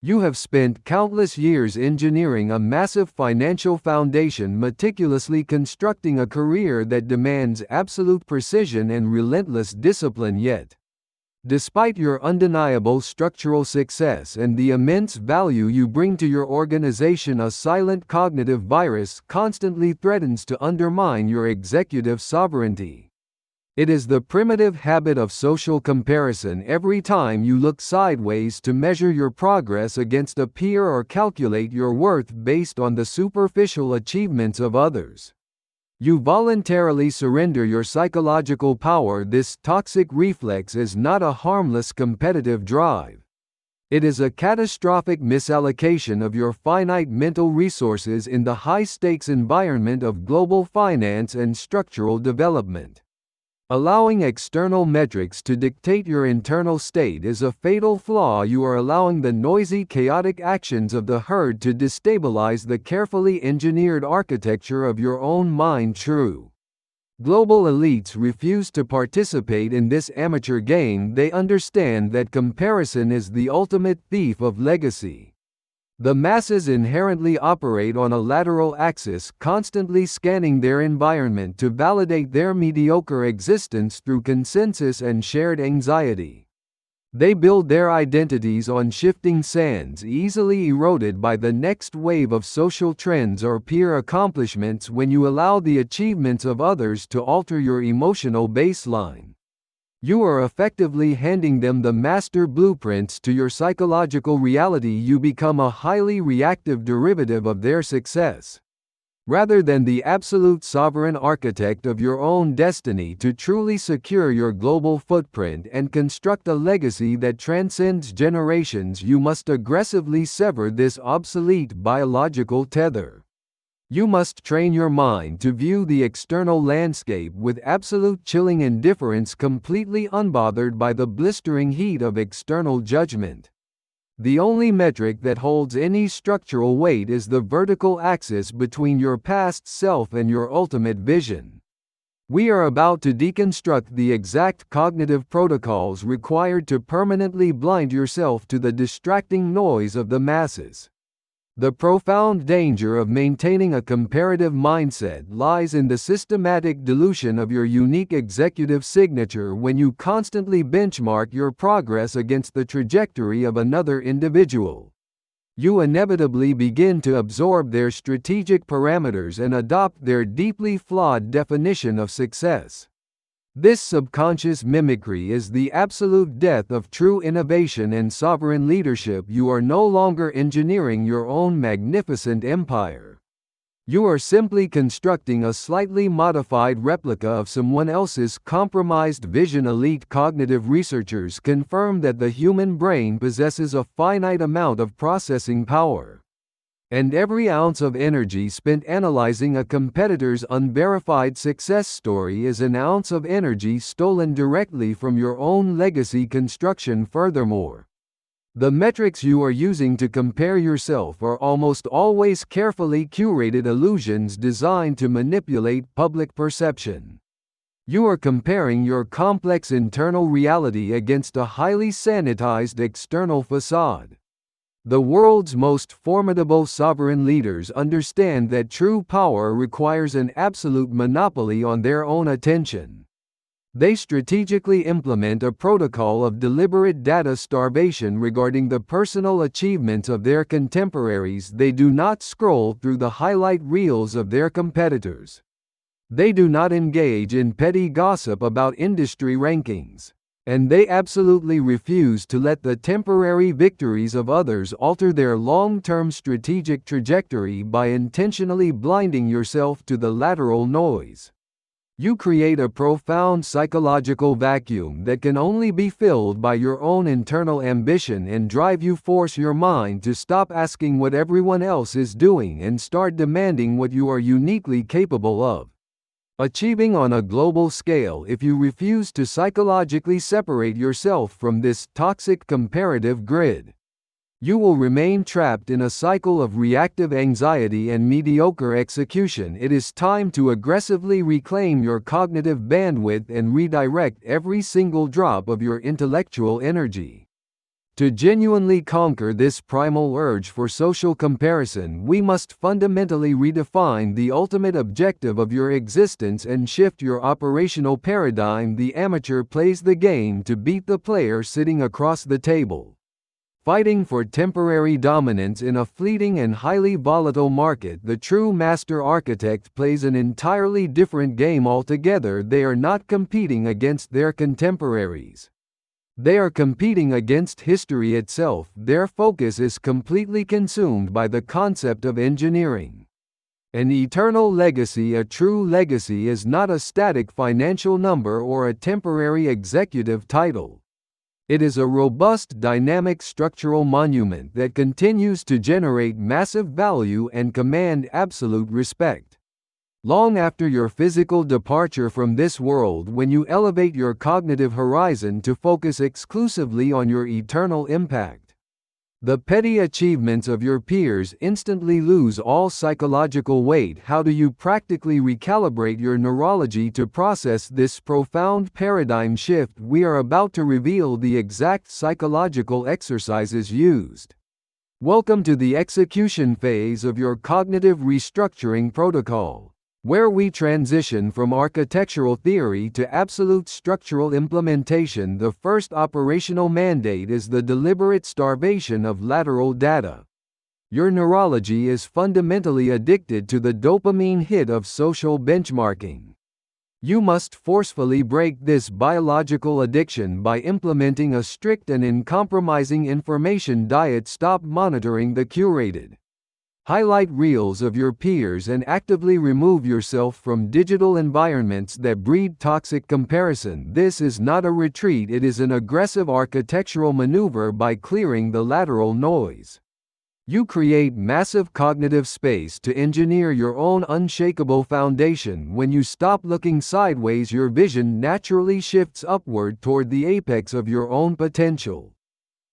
You have spent countless years engineering a massive financial foundation, meticulously constructing a career that demands absolute precision and relentless discipline, yet, despite your undeniable structural success and the immense value you bring to your organization, a silent cognitive virus constantly threatens to undermine your executive sovereignty. It is the primitive habit of social comparison. Every time you look sideways to measure your progress against a peer or calculate your worth based on the superficial achievements of others, you voluntarily surrender your psychological power. This toxic reflex is not a harmless competitive drive. It is a catastrophic misallocation of your finite mental resources in the high-stakes environment of global finance and structural development. Allowing external metrics to dictate your internal state is a fatal flaw. You are allowing the noisy, chaotic actions of the herd to destabilize the carefully engineered architecture of your own mind. True global elites refuse to participate in this amateur game. They understand that comparison is the ultimate thief of legacy. The masses inherently operate on a lateral axis, constantly scanning their environment to validate their mediocre existence through consensus and shared anxiety. They build their identities on shifting sands, easily eroded by the next wave of social trends or peer accomplishments. When you allow the achievements of others to alter your emotional baseline, you are effectively handing them the master blueprints to your psychological reality. You become a highly reactive derivative of their success, rather than the absolute sovereign architect of your own destiny. To truly secure your global footprint and construct a legacy that transcends generations, you must aggressively sever this obsolete biological tether. You must train your mind to view the external landscape with absolute chilling indifference, completely unbothered by the blistering heat of external judgment. The only metric that holds any structural weight is the vertical axis between your past self and your ultimate vision. We are about to deconstruct the exact cognitive protocols required to permanently blind yourself to the distracting noise of the masses. The profound danger of maintaining a comparative mindset lies in the systematic dilution of your unique executive signature. When you constantly benchmark your progress against the trajectory of another individual, you inevitably begin to absorb their strategic parameters and adopt their deeply flawed definition of success. This subconscious mimicry is the absolute death of true innovation and sovereign leadership. You are no longer engineering your own magnificent empire. You are simply constructing a slightly modified replica of someone else's compromised vision. Elite cognitive researchers confirm that the human brain possesses a finite amount of processing power, and every ounce of energy spent analyzing a competitor's unverified success story is an ounce of energy stolen directly from your own legacy construction. Furthermore, the metrics you are using to compare yourself are almost always carefully curated illusions designed to manipulate public perception. You are comparing your complex internal reality against a highly sanitized external facade. The world's most formidable sovereign leaders understand that true power requires an absolute monopoly on their own attention. They strategically implement a protocol of deliberate data starvation regarding the personal achievements of their contemporaries. They do not scroll through the highlight reels of their competitors. They do not engage in petty gossip about industry rankings. And they absolutely refuse to let the temporary victories of others alter their long-term strategic trajectory by intentionally blinding yourself to the lateral noise. You create a profound psychological vacuum that can only be filled by your own internal ambition and drive. You force your mind to stop asking what everyone else is doing and start demanding what you are uniquely capable of achieving on a global scale. If you refuse to psychologically separate yourself from this toxic comparative grid, you will remain trapped in a cycle of reactive anxiety and mediocre execution. It is time to aggressively reclaim your cognitive bandwidth and redirect every single drop of your intellectual energy To genuinely conquer this primal urge for social comparison, we must fundamentally redefine the ultimate objective of your existence and shift your operational paradigm. The amateur plays the game to beat the player sitting across the table. Fighting for temporary dominance in a fleeting and highly volatile market, the true master architect plays an entirely different game altogether. They are not competing against their contemporaries. They are competing against history itself. Their focus is completely consumed by the concept of engineering an eternal legacy. A true legacy is not a static financial number or a temporary executive title. It is a robust, dynamic structural monument that continues to generate massive value and command absolute respect. Long after your physical departure from this world, when you elevate your cognitive horizon to focus exclusively on your eternal impact, the petty achievements of your peers instantly lose all psychological weight. How do you practically recalibrate your neurology to process this profound paradigm shift? We are about to reveal the exact psychological exercises used. Welcome to the execution phase of your cognitive restructuring protocol, where we transition from architectural theory to absolute structural implementation. The first operational mandate is the deliberate starvation of lateral data. Your neurology is fundamentally addicted to the dopamine hit of social benchmarking. You must forcefully break this biological addiction by implementing a strict and uncompromising information diet. Stop monitoring the curated highlight reels of your peers and actively remove yourself from digital environments that breed toxic comparison. This is not a retreat, it is an aggressive architectural maneuver. By clearing the lateral noise, you create massive cognitive space to engineer your own unshakable foundation. When you stop looking sideways, your vision naturally shifts upward toward the apex of your own potential.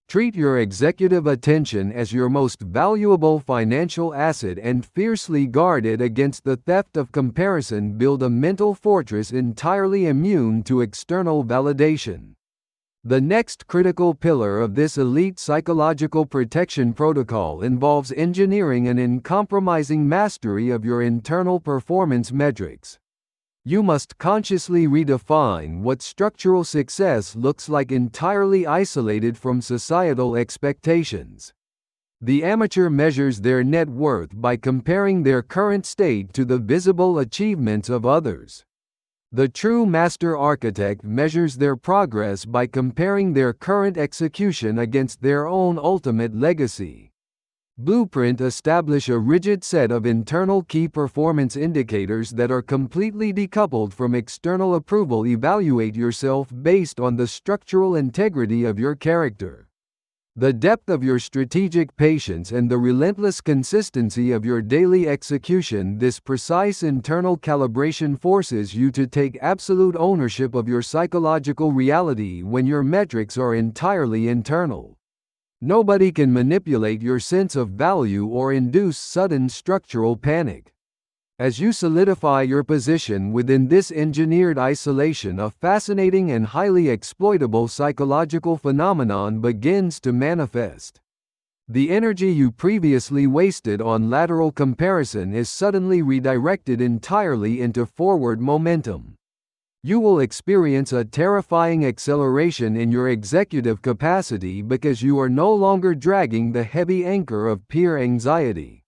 Treat your executive attention as your most valuable financial asset and fiercely guard it against the theft of comparison. Build a mental fortress entirely immune to external validation. The next critical pillar of this elite psychological protection protocol involves engineering an uncompromising mastery of your internal performance metrics. You must consciously redefine what structural success looks like, entirely isolated from societal expectations. The amateur measures their net worth by comparing their current state to the visible achievements of others. The true master architect measures their progress by comparing their current execution against their own ultimate legacy. Blueprint. Establish a rigid set of internal key performance indicators that are completely decoupled from external approval. Evaluate yourself based on the structural integrity of your character, the depth of your strategic patience, and the relentless consistency of your daily execution. This precise internal calibration forces you to take absolute ownership of your psychological reality. When your metrics are entirely internal, nobody can manipulate your sense of value or induce sudden structural panic. As you solidify your position within this engineered isolation, a fascinating and highly exploitable psychological phenomenon begins to manifest. The energy you previously wasted on lateral comparison is suddenly redirected entirely into forward momentum. You will experience a terrifying acceleration in your executive capacity because you are no longer dragging the heavy anchor of peer anxiety.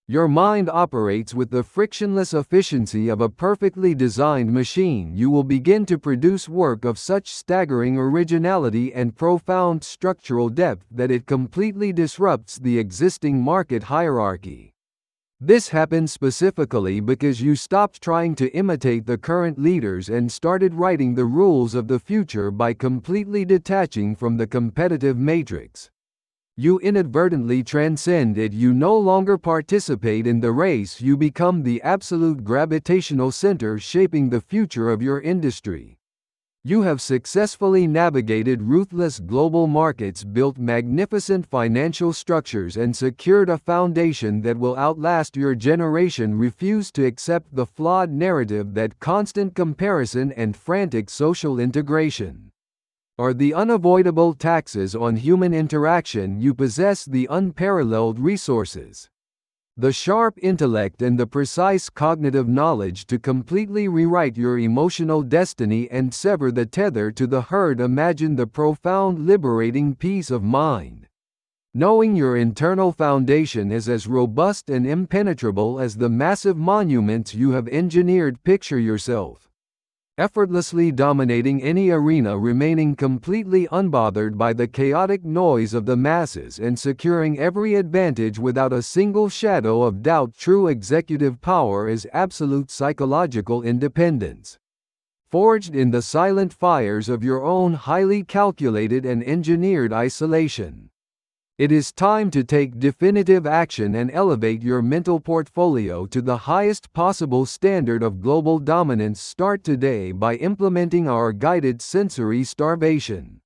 Your mind operates with the frictionless efficiency of a perfectly designed machine. You will begin to produce work of such staggering originality and profound structural depth that it completely disrupts the existing market hierarchy. This happens specifically because you stopped trying to imitate the current leaders and started writing the rules of the future by completely detaching from the competitive matrix. You inadvertently transcend it. You no longer participate in the race. You become the absolute gravitational center shaping the future of your industry. You have successfully navigated ruthless global markets, built magnificent financial structures, and secured a foundation that will outlast your generation. Refuse to accept the flawed narrative that constant comparison and frantic social integration are the unavoidable taxes on human interaction. You possess the unparalleled resources, the sharp intellect and the precise cognitive knowledge to completely rewrite your emotional destiny and sever the tether to the herd. Imagine the profound liberating peace of mind, knowing your internal foundation is as robust and impenetrable as the massive monuments you have engineered. Picture yourself effortlessly dominating any arena, remaining completely unbothered by the chaotic noise of the masses and securing every advantage without a single shadow of doubt. True executive power is absolute psychological independence, forged in the silent fires of your own highly calculated and engineered isolation. It is time to take definitive action and elevate your mental portfolio to the highest possible standard of global dominance. Start today by implementing our guided sensory starvation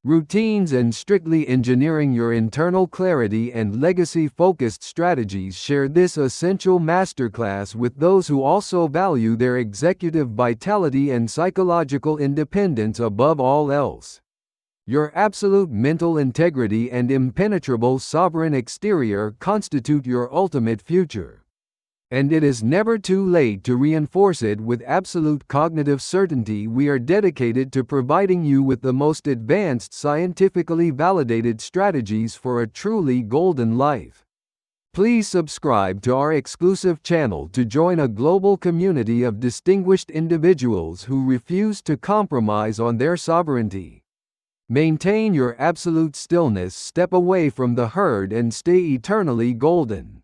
routines and strictly engineering your internal clarity and legacy-focused strategies. Share this essential masterclass with those who also value their executive vitality and psychological independence above all else. Your absolute mental integrity and impenetrable sovereign exterior constitute your ultimate future. And it is never too late to reinforce it with absolute cognitive certainty. We are dedicated to providing you with the most advanced, scientifically validated strategies for a truly golden life. Please subscribe to our exclusive channel to join a global community of distinguished individuals who refuse to compromise on their sovereignty. Maintain your absolute stillness, step away from the herd, and stay eternally golden.